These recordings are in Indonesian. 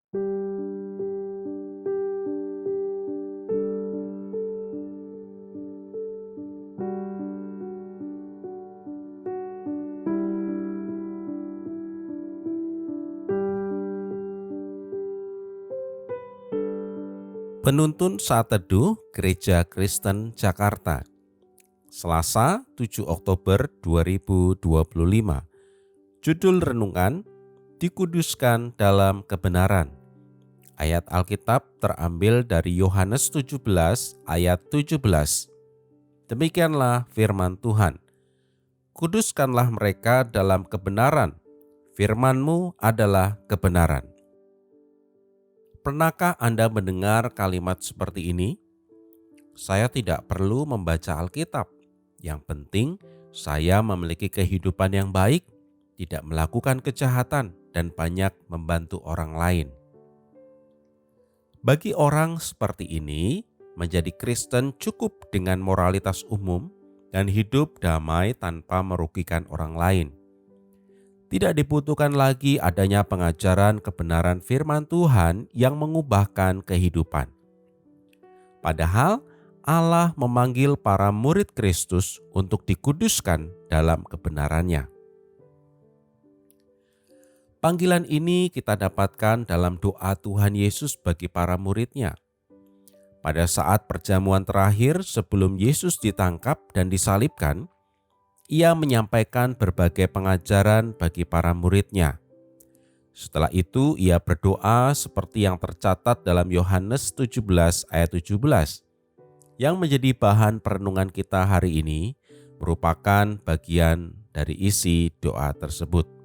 Penuntun Saat Teduh Gereja Kristen Jakarta, Selasa 7 Oktober 2025. Judul renungan, Dikuduskan dalam Kebenaran. Ayat Alkitab terambil dari Yohanes 17 ayat 17. Demikianlah firman Tuhan. Kuduskanlah mereka dalam kebenaran, firman-Mu adalah kebenaran. Pernahkah Anda mendengar kalimat seperti ini? Saya tidak perlu membaca Alkitab. Yang penting saya memiliki kehidupan yang baik, tidak melakukan kejahatan, dan banyak membantu orang lain. Bagi orang seperti ini, menjadi Kristen cukup dengan moralitas umum dan hidup damai tanpa merugikan orang lain. Tidak dibutuhkan lagi adanya pengajaran kebenaran firman Tuhan yang mengubahkan kehidupan. Padahal Allah memanggil para murid Kristus untuk dikuduskan dalam kebenarannya. Panggilan ini kita dapatkan dalam doa Tuhan Yesus bagi para murid-Nya. Pada saat perjamuan terakhir sebelum Yesus ditangkap dan disalibkan, Ia menyampaikan berbagai pengajaran bagi para murid-Nya. Setelah itu Ia berdoa seperti yang tercatat dalam Yohanes 17 ayat 17. Yang menjadi bahan perenungan kita hari ini merupakan bagian dari isi doa tersebut.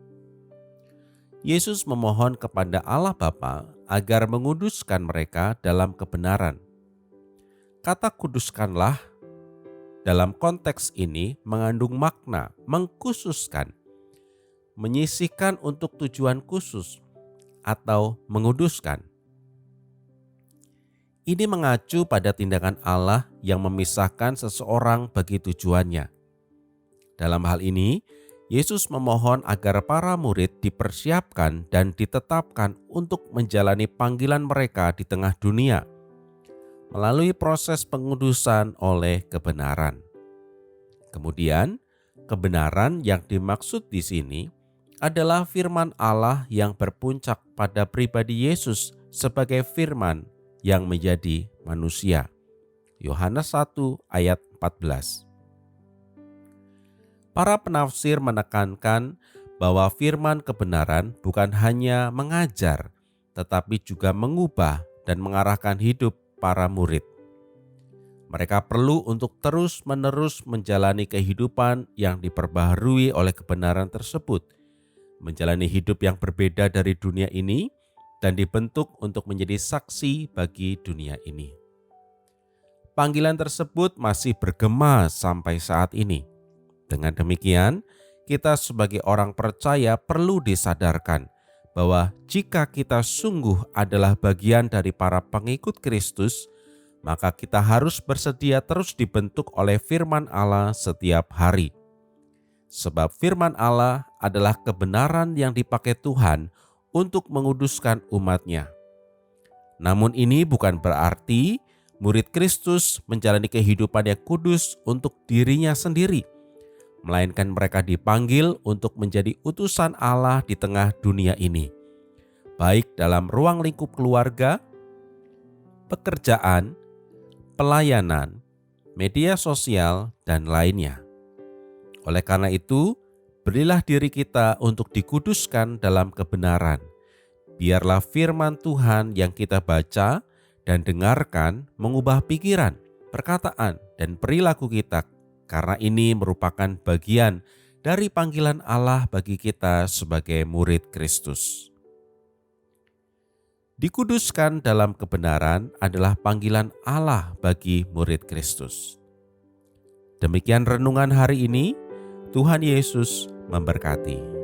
Yesus memohon kepada Allah Bapa agar menguduskan mereka dalam kebenaran. Kata kuduskanlah dalam konteks ini mengandung makna mengkhususkan, menyisihkan untuk tujuan khusus, atau menguduskan. Ini mengacu pada tindakan Allah yang memisahkan seseorang bagi tujuannya. Dalam hal ini, Yesus memohon agar para murid dipersiapkan dan ditetapkan untuk menjalani panggilan mereka di tengah dunia melalui proses pengudusan oleh kebenaran. Kemudian, kebenaran yang dimaksud di sini adalah firman Allah yang berpuncak pada pribadi Yesus sebagai firman yang menjadi manusia. Yohanes 1 ayat 14. Para penafsir menekankan bahwa firman kebenaran bukan hanya mengajar, tetapi juga mengubah dan mengarahkan hidup para murid. Mereka perlu untuk terus-menerus menjalani kehidupan yang diperbaharui oleh kebenaran tersebut, menjalani hidup yang berbeda dari dunia ini, dan dibentuk untuk menjadi saksi bagi dunia ini. Panggilan tersebut masih bergema sampai saat ini. Dengan demikian, kita sebagai orang percaya perlu disadarkan bahwa jika kita sungguh adalah bagian dari para pengikut Kristus, maka kita harus bersedia terus dibentuk oleh firman Allah setiap hari. Sebab firman Allah adalah kebenaran yang dipakai Tuhan untuk menguduskan umat-Nya. Namun ini bukan berarti murid Kristus menjalani kehidupan yang kudus untuk dirinya sendiri, melainkan mereka dipanggil untuk menjadi utusan Allah di tengah dunia ini, baik dalam ruang lingkup keluarga, pekerjaan, pelayanan, media sosial, dan lainnya. Oleh karena itu, berilah diri kita untuk dikuduskan dalam kebenaran. Biarlah firman Tuhan yang kita baca dan dengarkan mengubah pikiran, perkataan, dan perilaku kita, karena ini merupakan bagian dari panggilan Allah bagi kita sebagai murid Kristus. Dikuduskan dalam kebenaran adalah panggilan Allah bagi murid Kristus. Demikian renungan hari ini. Tuhan Yesus memberkati.